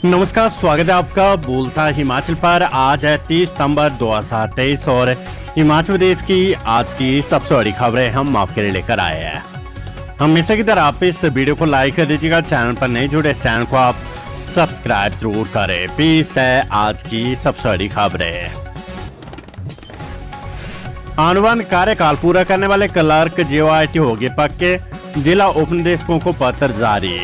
नमस्कार, स्वागत है आपका बोलता हिमाचल पर। आज है 30 सितंबर 2023 और हिमाचल प्रदेश की आज की सबसे बड़ी खबरें हम आपके लिए लेकर आए हैं। हमेशा की तरह आप इस वीडियो को लाइक कर दीजिएगा। चैनल पर नहीं जुड़े चैनल को आप सब्सक्राइब जरूर करें। पेश है आज की सबसे बड़ी खबरें। अनुबंध कार्यकाल पूरा करने वाले क्लर्क JOIT हो गए पक्के, जिला उपनिदेशकों को पत्र जारी।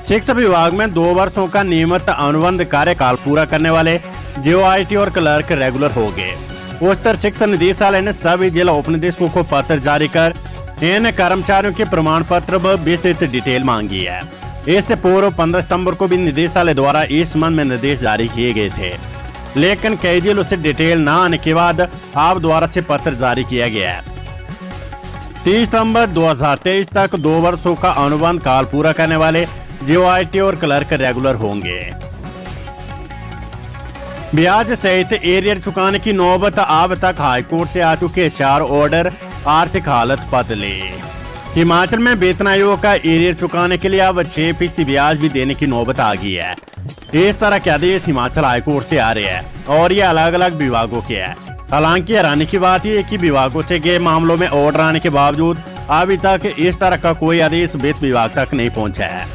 शिक्षा विभाग में 2 वर्षों का नियमित अनुबंध कार्यकाल पूरा करने वाले JOIT और क्लर्क रेगुलर हो गए। उच्चतर शिक्षा निदेशालय ने सभी जिला उपनिदेशकों को पत्र जारी कर इन कर्मचारियों के प्रमाण पत्र व विस्तृत डिटेल मांगी है। इससे पूर्व 15 सितंबर को भी निदेशालय द्वारा इस संबंध में निर्देश जारी किए गए थे, लेकिन कई जिलों से डिटेल न आने के बाद आप द्वारा से पत्र जारी किया गया है। 30 सितंबर 2023 तक 2 वर्षों का अनुबंध काल पूरा करने वाले JOIT और क्लर्क रेगुलर होंगे। ब्याज सहित एरियर चुकाने की नौबत, अब तक हाईकोर्ट से आ चुके 4 ऑर्डर, आर्थिक हालत बदले। हिमाचल में वेतन आयोग का एरियर चुकाने के लिए अब 6% ब्याज भी देने की नौबत आ गई है। इस तरह के आदेश हिमाचल हाईकोर्ट से आ रहे हैं और ये अलग अलग विभागों के हैं। हालांकि हैरानी की बात यह है कि विभागों से गए मामलों में ऑर्डर आने के बावजूद अभी तक इस तरह का कोई आदेश वित्त विभाग तक नहीं पहुंचा है।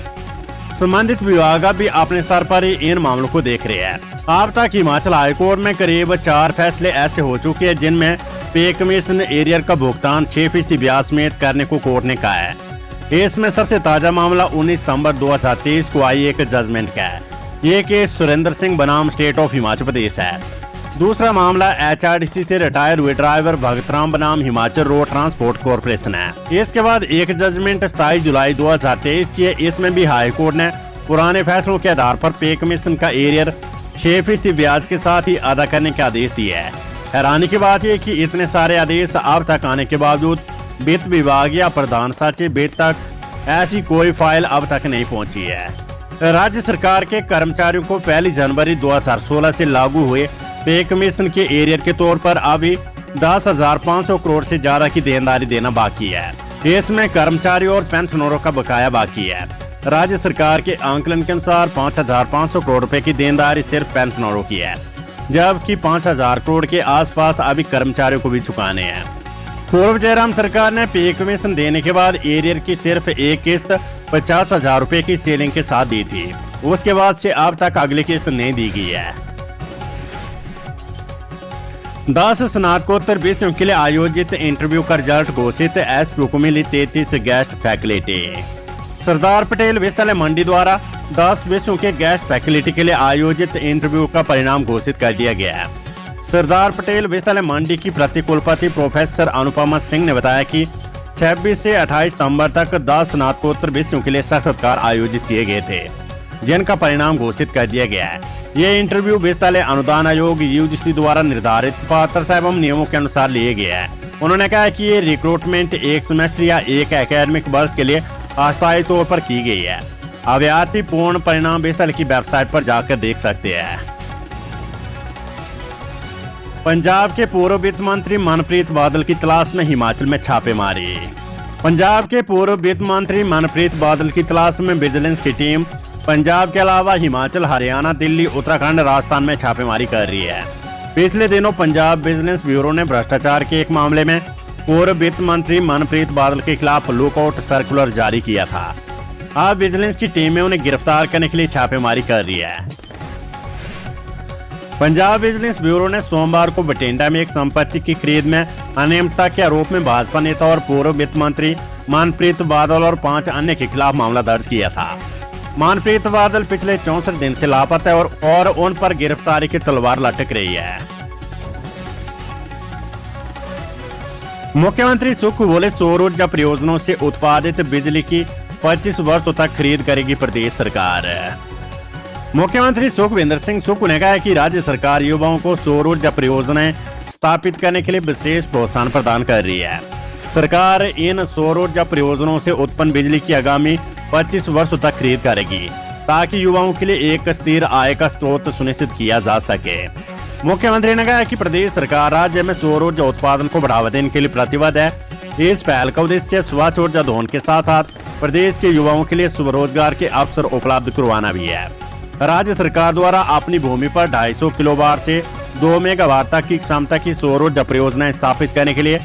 संबंधित विभाग भी अपने स्तर पर ही इन मामलों को देख रहे हैं। अब तक हिमाचल हाईकोर्ट में करीब 4 फैसले ऐसे हो चुके हैं जिनमें पे कमीशन एरियर का भुगतान 6% ब्याज समेत करने को कोर्ट ने कहा है। इसमें सबसे ताजा मामला 19 सितंबर 2023 को आई एक जजमेंट का है। ये केस सुरेंद्र सिंह बनाम स्टेट ऑफ हिमाचल प्रदेश है। दूसरा मामला HRDC से रिटायर हुए ड्राइवर भगतराम बनाम हिमाचल रोड ट्रांसपोर्ट कॉर्पोरेशन है। इसके बाद एक जजमेंट 27 जुलाई 2023 की है। इसमें भी हाई कोर्ट ने पुराने फैसलों के आधार पर पे कमीशन का एरियर 6% ब्याज के साथ ही अदा करने के आदेश दिए है। हैरानी की बात यह कि इतने सारे आदेश अब तक आने के बावजूद वित्त विभाग या प्रधान सचिव वित्त तक ऐसी कोई फाइल अब तक नहीं पहुंची है। राज्य सरकार के कर्मचारियों को 1 जनवरी 2016 से लागू हुए पे कमीशन के एरियर के तौर पर अभी 10,500 करोड़ से ज्यादा की देनदारी देना बाकी है। इसमें कर्मचारियों और पेंशनरों का बकाया बाकी है। राज्य सरकार के आंकलन के अनुसार 5,500 करोड़ रुपए की देनदारी सिर्फ पेंशनरों की है, जबकि 5,000 करोड़ के आसपास अभी कर्मचारियों को भी चुकाने हैं। पूर्व जयराम सरकार ने पे कमीशन देने के बाद एरियर की सिर्फ एक किस्त 50,000 रुपए की सीलिंग के साथ दी थी। उसके बाद से अब तक अगली किस्त नहीं दी गई है। 10 स्नातकोत्तर विषयों के लिए आयोजित इंटरव्यू का रिजल्ट घोषित, SPO को मिली 33 गेस्ट फैकल्टी। सरदार पटेल विश्वविद्यालय मंडी द्वारा 10 विषयों के गेस्ट फैकल्टी के लिए आयोजित इंटरव्यू का परिणाम घोषित कर दिया गया है। सरदार पटेल विश्वविद्यालय मंडी की प्रतिकुलपति प्रोफेसर अनुपमा सिंह ने बताया कि 26 से 28 सितंबर तक 10 स्नातकोत्तर विषयों के लिए साक्षात्कार आयोजित किए गए थे, जिनका परिणाम घोषित कर दिया गया है। ये इंटरव्यू विश्वविद्यालय अनुदान आयोग UGC द्वारा निर्धारित पात्रता एवं नियमों के अनुसार लिए गए हैं। उन्होंने कहा कि ये रिक्रूटमेंट एक सेमेस्टर या एक एकेडमिक वर्ष के लिए अस्थायी तौर पर की गई है। अभ्यर्थी पूर्ण परिणाम विश्वविद्यालय की वेबसाइट पर जाकर देख सकते हैं। पंजाब के पूर्व वित्त मंत्री मनप्रीत बादल की तलाश में हिमाचल में छापेमारी। पंजाब के पूर्व वित्त मंत्री मनप्रीत बादल की तलाश में विजिलेंस की टीम पंजाब के अलावा हिमाचल, हरियाणा, दिल्ली, उत्तराखंड, राजस्थान में छापेमारी कर रही है। पिछले दिनों पंजाब विजिलेंस ब्यूरो ने भ्रष्टाचार के एक मामले में पूर्व वित्त मंत्री मनप्रीत बादल के खिलाफ लुकआउट सर्कुलर जारी किया था। अब विजिलेंस की टीमें उन्हें गिरफ्तार करने के लिए छापेमारी कर रही है। पंजाब विजिलेंस ब्यूरो ने सोमवार को बठिंडा में एक संपत्ति की खरीद में अनियमितता के आरोप में भाजपा नेता और पूर्व वित्त मंत्री मनप्रीत बादल और 5 अन्य के खिलाफ मामला दर्ज किया था। मनप्रीत बादल पिछले 64 दिन से लापता है और उन पर गिरफ्तारी की तलवार लटक रही है। मुख्यमंत्री सुख बोले, सौर ऊर्जा परियोजनाओं से उत्पादित बिजली की 25 वर्षों तक खरीद करेगी प्रदेश सरकार। मुख्यमंत्री सुखविंदर सिंह सुक्खू ने कहा कि राज्य सरकार युवाओं को सौर ऊर्जा परियोजनाएं स्थापित करने के लिए विशेष प्रोत्साहन प्रदान कर रही है। सरकार इन सौर ऊर्जा परियोजनाओं से उत्पन्न बिजली की आगामी 25 वर्षों तक खरीद करेगी, ताकि युवाओं के लिए एक स्थिर आय का स्रोत सुनिश्चित किया जा सके। मुख्यमंत्री ने कहा कि प्रदेश सरकार राज्य में सौर ऊर्जा उत्पादन को बढ़ावा देने के लिए प्रतिबद्ध है। इस पहल का उद्देश्य स्वच्छ ऊर्जा दोहन के साथ साथ प्रदेश के युवाओं के लिए स्वरोजगार के अवसर उपलब्ध करवाना भी है। राज्य सरकार द्वारा अपनी भूमि पर 250 किलोवाट से 2 मेगावाट तक की क्षमता की सौर ऊर्जा परियोजना स्थापित करने के लिए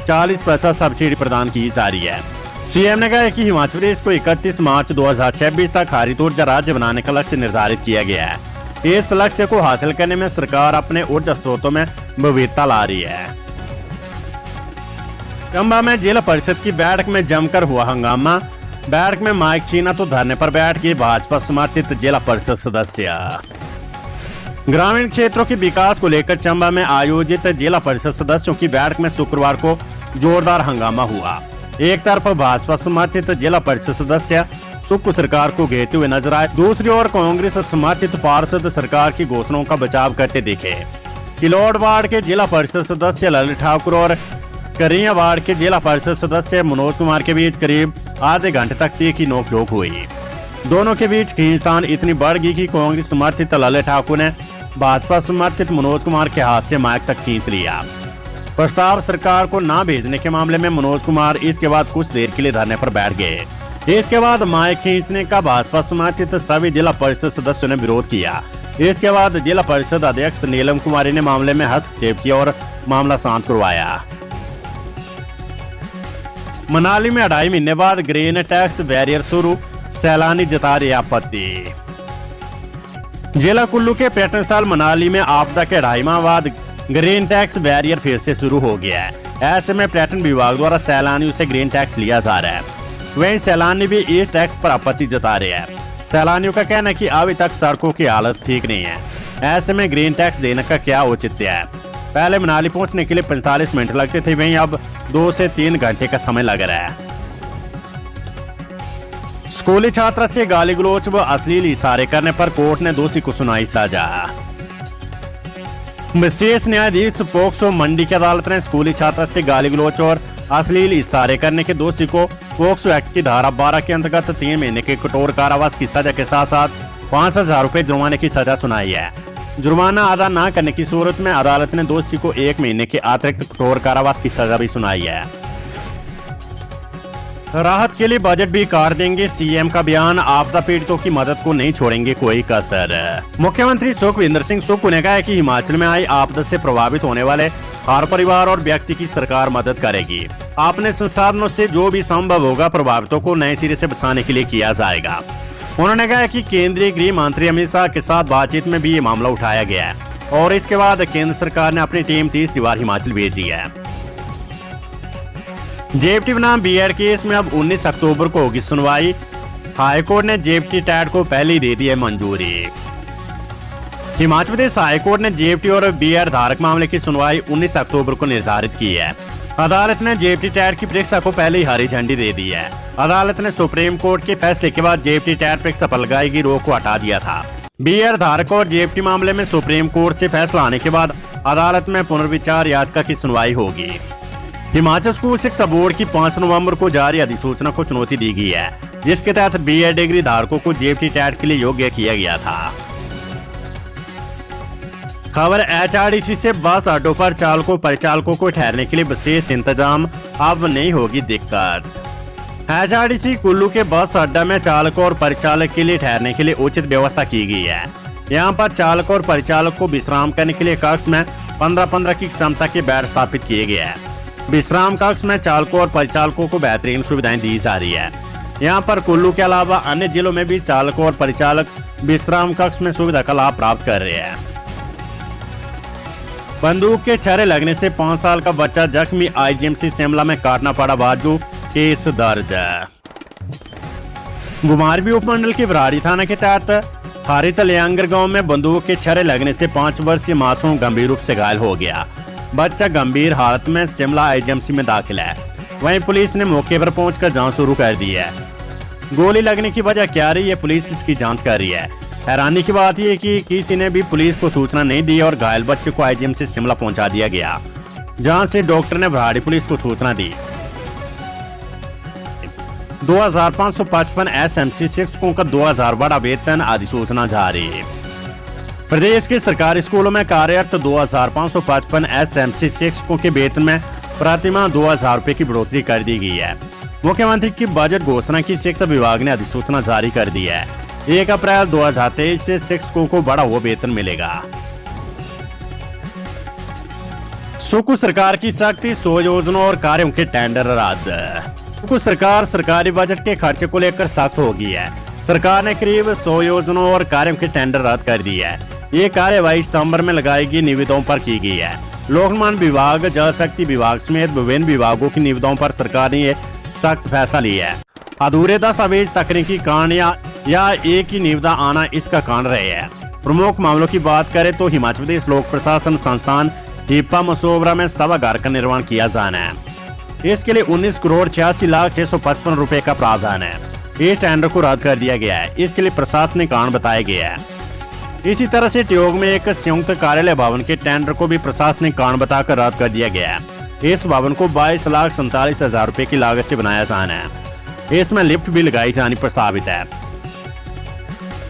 40% सब्सिडी प्रदान की जा रही है। सीएम ने कहा कि हिमाचल प्रदेश को 31 मार्च 2026 तक हरित ऊर्जा राज्य बनाने का लक्ष्य निर्धारित किया गया है। इस लक्ष्य को हासिल करने में सरकार अपने ऊर्जा स्रोतों में विविधता ला रही है। चंबा में जिला परिषद की बैठक में जमकर हुआ हंगामा। बैठक में माइक छीना तो धरने पर बैठ गए भाजपा समर्थित जिला परिषद सदस्य। ग्रामीण क्षेत्रों के विकास को लेकर चंबा में आयोजित जिला परिषद सदस्यों की बैठक में शुक्रवार को जोरदार हंगामा हुआ। एक तरफ भाजपा समर्थित जिला परिषद सदस्य सुक्खू सरकार को घेरते हुए नजर आए, दूसरी ओर कांग्रेस समर्थित पार्षद सरकार की घोषणाओं का बचाव करते दिखे। किलोड़ वार्ड के जिला परिषद सदस्य ललित ठाकुर और करिया वार्ड के जिला परिषद सदस्य मनोज कुमार के बीच करीब आधे घंटे तक तीखी नोकझोंक हुई। दोनों के बीच खींचतान इतनी बढ़ गई कि कांग्रेस समर्थित ललित ठाकुर ने भाजपा समर्थित मनोज कुमार के हाथ से माइक तक खींच लिया। प्रस्ताव सरकार को न भेजने के मामले में मनोज कुमार इसके बाद कुछ देर के लिए धरने पर बैठ गए। इसके बाद माइक खींचने का भाजपा समर्थित सभी जिला परिषद सदस्यों ने विरोध किया। इसके बाद जिला परिषद अध्यक्ष नीलम कुमारी ने मामले में हस्तक्षेप किया और मामला शांत करवाया। मनाली में 2.5 महीने बाद ग्रीन टैक्स बैरियर शुरू, सैलानी जता रहे आपत्ति। जिला कुल्लू के पर्यटन स्थल मनाली में आपदा के 2.5 माह बाद ग्रीन टैक्स बैरियर फिर से शुरू हो गया है। ऐसे में पर्यटन विभाग द्वारा सैलानियों से ग्रीन टैक्स लिया जा रहा है। वहीं सैलानी भी इस टैक्स पर आपत्ति जता रहे हैं। सैलानियों का कहना है कि अभी तक सड़कों की हालत ठीक नहीं है। ऐसे में ग्रीन टैक्स देने का क्या औचित्य है। पहले मनाली पहुंचने के लिए 45 मिनट लगते थे, वहीं अब 2 से 3 घंटे का समय लग रहा है। स्कूली छात्रा से गाली गलौज व अश्लील इशारे करने पर कोर्ट ने दोषी को सुनाई सजा। विशेष न्यायाधीश पोक्सो मंडी की अदालत ने स्कूली छात्रा से गाली गलौज और अश्लील इशारे करने के दोषी को पोक्सो एक्ट की धारा 12 के अंतर्गत 3 महीने के कठोर कारावास की सजा के साथ साथ 5,000 रुपए जुर्माने की सजा सुनाई है। जुर्माना अदा न करने की सूरत में अदालत ने दोषी को 1 महीने के अतिरिक्त कठोर कारावास की सजा भी सुनाई है। राहत के लिए बजट भी काट देंगे, सीएम का बयान। आपदा पीड़ितों की मदद को नहीं छोड़ेंगे कोई कसर। मुख्यमंत्री सुखविंदर सिंह सुक्खू ने कहा है कि हिमाचल में आई आपदा से प्रभावित होने वाले हर परिवार और व्यक्ति की सरकार मदद करेगी। अपने संसाधनों से जो भी संभव होगा प्रभावितों को नए सिरे से बचाने के लिए किया जाएगा। उन्होंने कहा कि केंद्रीय गृह मंत्री अमित शाह के साथ बातचीत में भी ये मामला उठाया गया है और इसके बाद केंद्र सरकार ने अपनी टीम 30 बार हिमाचल भेजी है। जेएफटी बनाम बीएड केस में अब 19 अक्टूबर को होगी सुनवाई। हाईकोर्ट ने जेएफटी टैट को पहले ही दे दी है मंजूरी। हिमाचल प्रदेश हाईकोर्ट ने जेएफटी और बीएड धारक मामले की सुनवाई 19 अक्टूबर को निर्धारित की है। अदालत ने जेएफटी टैट की परीक्षा को पहले ही हरी झंडी दे दी है। अदालत ने सुप्रीम कोर्ट के फैसले के बाद जेएफटी टैट परीक्षा पर लगाई गई रोक को हटा दिया था। बीएड धारक और जेएफटी मामले में सुप्रीम कोर्ट से फैसला आने के बाद अदालत में पुनर्विचार याचिका की सुनवाई होगी। हिमाचल स्कूल शिक्षा बोर्ड की 5 नवंबर को जारी अधिसूचना को चुनौती दी गई है, जिसके तहत बीएड डिग्री धारकों को जेएफटी टैट के लिए योग्य किया गया था। खबर एचआरटीसी से बस अड्डों पर चालकों परिचालकों को ठहरने के लिए विशेष इंतजाम, अब नहीं होगी दिक्कत। एचआरटीसी कुल्लू के बस अड्डा में चालकों और परिचालक के लिए ठहरने के लिए उचित व्यवस्था की गई है। यहाँ पर चालक और परिचालक को विश्राम करने के लिए कक्ष में 15-15 की क्षमता के बेड स्थापित किए गए हैं। विश्राम कक्ष में चालकों और परिचालकों को बेहतरीन सुविधाएं दी जा रही है। यहाँ पर कुल्लू के अलावा अन्य जिलों में भी चालकों और परिचालक विश्राम कक्ष में सुविधा का लाभ प्राप्त कर रहे हैं। बंदूक के छर्रे लगने से 5 साल का बच्चा जख्मी, आईजीएमसी शिमला में काटना पड़ा बाजू, केस दर्ज। घुमारवी उपमंडल के बराड़ी थाना के तहत हारित लियांगर गांव में बंदूक के छर्रे लगने से 5 वर्षीय मासूम गंभीर रूप से घायल हो गया। बच्चा गंभीर हालत में शिमला आईजीएमसी में दाखिल है। वहीं पुलिस ने मौके पर पहुंचकर जांच शुरू कर दी है। गोली लगने की वजह क्या रही है, पुलिस इसकी जांच कर रही है। हैरानी की बात यह कि किसी ने भी पुलिस को सूचना नहीं दी और घायल बच्चे को आईजीएमसी शिमला पहुंचा दिया गया, जहां से डॉक्टर ने बराड़ी पुलिस को सूचना दी। 2555 एसएमसी शिक्षकों का 2000 बड़ा वेतन, अधिसूचना जारी। प्रदेश के सरकारी स्कूलों में कार्यरत 2555 एसएमसी शिक्षकों के वेतन में प्रतिमाह 2000 रुपए की बढ़ोतरी कर दी गई है। मुख्यमंत्री की बजट घोषणा की शिक्षा विभाग ने अधिसूचना जारी कर दी है। 1 अप्रैल 2023 से शिक्षकों को बढ़ा हुआ वेतन मिलेगा। सुकू सरकार की सख्ती, 100 योजनाओं और कार्यों के टेंडर रद्द। सुकू सरकार सरकारी बजट के खर्चे को लेकर सख्त हो गई है। सरकार ने करीब 100 योजनाओं और कार्यों के टेंडर रद्द कर दिए है। ये कार्यवाही सितंबर में लगाई गई निविदाओं पर की गई है। लोक निर्माण विभाग, जल शक्ति विभाग समेत विभिन्न विभागों की निविदाओं पर सरकार ने सख्त फैसला लिया है। अधूरे दस्तावेज, तकनीकी कांड या एक ही निविदा आना इसका कारण रहे हैं। प्रमुख मामलों की बात करें तो हिमाचल प्रदेश लोक प्रशासन संस्थान हिप्पा मसोबरा में सभागार का निर्माण किया जाना है। इसके लिए 19,86,655 रुपए का प्रावधान है। इस टेंडर को रद्द कर दिया गया है। इसके लिए प्रशासनिक कारण बताया गया है। इसी तरह से ट्योग में एक संयुक्त कार्यालय भवन के टेंडर को भी प्रशासनिक कारण बताकर रद्द कर दिया गया है। इस भवन को 22,47,000 रुपए की लागत से बनाया जाना है। इसमें लिफ्ट भी लगाई जानी प्रस्तावित है।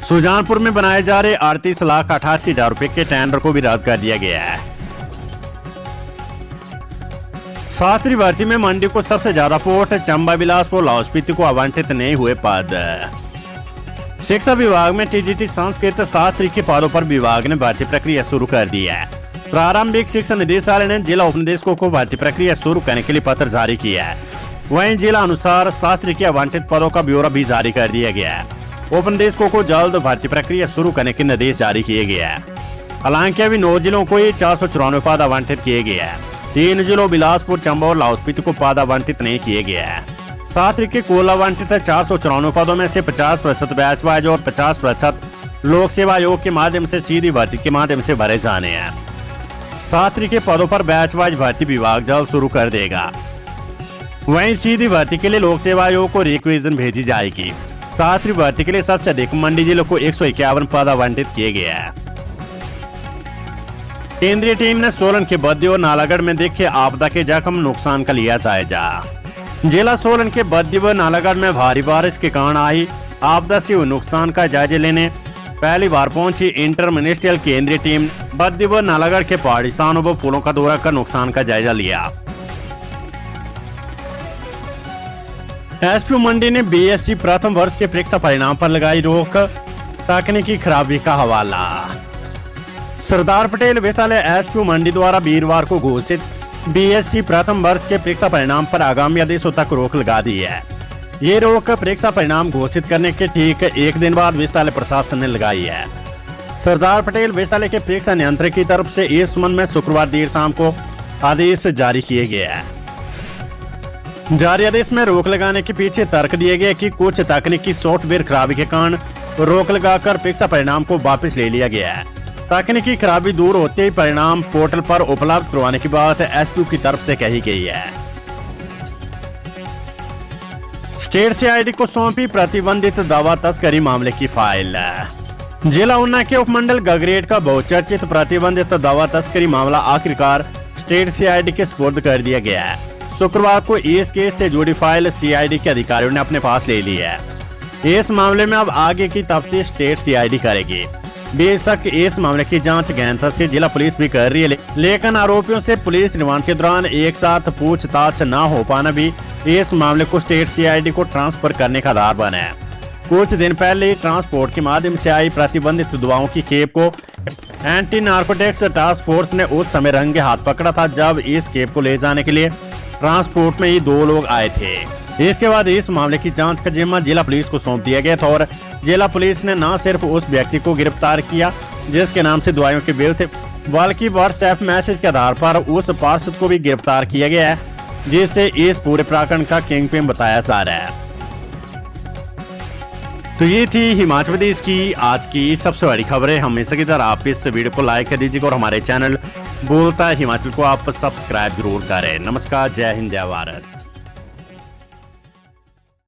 सुजानपुर में बनाए जा रहे 38,88,000 रुपए के टेंडर को भी रद्द कर दिया गया है। शास्त्री भर्ती में मंडी को सबसे ज्यादा पोस्ट, चंबा, बिलासपुर, लाहौल स्पीति को आवंटित नहीं हुए पद। शिक्षा विभाग में टीजीटी संस्कृत शास्त्री के पदों पर विभाग ने भर्ती प्रक्रिया शुरू कर दी है। प्रारंभिक शिक्षा निदेशालय ने जिला उपनिदेशकों को भर्ती प्रक्रिया शुरू करने के लिए पत्र जारी किया है। वहीं जिला अनुसार शास्त्री के आवंटित पदों का ब्यौरा भी जारी कर दिया गया है। उपनिदेशकों को जल्द भर्ती प्रक्रिया शुरू करने के निर्देश जारी किए गए हैं। हालांकि अभी 9 जिलों को 494 पद आवंटित किए गए हैं। 3 जिलों बिलासपुर, चंबा और लाहौल स्पीति को पद आवंटित नहीं किए गए हैं। शास्त्री के कुल आवंटित 494 पदों में से 50% बैच वाइज और 50% लोक सेवा आयोग के माध्यम से सीधी भर्ती के माध्यम से भरे जाने हैं। शास्त्री के पदों पर बैच वाइज भर्ती विभाग जल्द शुरू कर देगा। वहीं सीधी भर्ती के लिए लोक सेवा आयोग को रिक्वेजन भेजी जाएगी। शास्त्री भर्ती के लिए सबसे अधिक मंडी जिलों को 151 पद आवंटित किए गए हैं। केंद्रीय टीम ने सोलन के बद्दी और नालागढ़ में देखे आपदा के जख्म, नुकसान का लिया जायजा। जिला सोलन के बद्दी व नालागढ़ में भारी बारिश के कारण आई आपदा से हुए नुकसान का जायजा लेने पहली बार पहुंची इंटर मिनिस्ट्रियल केंद्रीय टीम बद्दी व नालागढ़ के पहाड़ी स्थानों व पुलों का दौरा कर नुकसान का जायजा लिया। एसपी मंडी ने बीएससी प्रथम वर्ष के परीक्षा परिणाम पर लगाई रोक, तकनीकी खराबी का हवाला। सरदार पटेल विश्वविद्यालय एसपी मंडी द्वारा वीरवार को घोषित बीएससी प्रथम वर्ष के परीक्षा परिणाम पर आगामी आदेशों तक रोक लगा दी है। ये रोक परीक्षा परिणाम घोषित करने के ठीक 1 दिन बाद विश्वविद्यालय प्रशासन ने लगाई है। सरदार पटेल विश्वविद्यालय के परीक्षा नियंत्रक की तरफ से इस संबंध में शुक्रवार देर शाम को आदेश जारी किए गए हैं। जारी आदेश में रोक लगाने के पीछे तर्क दिए गए कि कुछ तकनीकी सॉफ्टवेयर खराबी के कारण रोक लगाकर परीक्षा परिणाम को वापस ले लिया गया है। तकनीकी खराबी दूर होते ही परिणाम पोर्टल पर उपलब्ध करवाने की बात एसपी की तरफ से कही गई है। स्टेट सीआईडी को सौंपी प्रतिबंधित दवा तस्करी मामले की फाइल। जिला ऊना के उपमंडल गगरेट का बहुचर्चित प्रतिबंधित दवा तस्करी मामला आखिरकार स्टेट सीआईडी के सुपुर्द कर दिया गया है। शुक्रवार को इस केस से जुड़ी फाइल सीआईडी के अधिकारियों ने अपने पास ले ली है। इस मामले में अब आगे की तफ्तीश स्टेट सीआईडी करेगी। बेशक इस मामले की जांच गहनता से जिला पुलिस भी कर रही है, लेकिन आरोपियों से पुलिस रिमांड के दौरान एक साथ पूछताछ न हो पाना भी इस मामले को स्टेट सीआईडी को ट्रांसफर करने का आधार बना है। कुछ दिन पहले ट्रांसपोर्ट के माध्यम से आई प्रतिबंधित दवाओं की खेप को एंटी नार्कोटिक्स टास्क फोर्स ने उस समय रंगे हाथ पकड़ा था जब इस खेप को ले जाने के लिए ट्रांसपोर्ट में ही 2 लोग आए थे। इसके बाद इस मामले की जांच का जिम्मा जिला पुलिस को सौंप दिया गया था और जिला पुलिस ने न सिर्फ उस व्यक्ति को गिरफ्तार किया जिसके नाम से दवाइयों के बिल थे, बल्कि व्हाट्सएप मैसेज के आधार पर उस पार्षद को भी गिरफ्तार किया गया है जिसे इस पूरे प्रकरण का किंगपिन बताया जा रहा है। तो ये थी हिमाचल प्रदेश की आज की सबसे बड़ी खबरें। हमेशा की तरह आप इस वीडियो को लाइक कर दीजिएगा और हमारे चैनल बोलता है हिमाचल को आप सब्सक्राइब जरूर करें। नमस्कार, जय हिंद, जय भारत।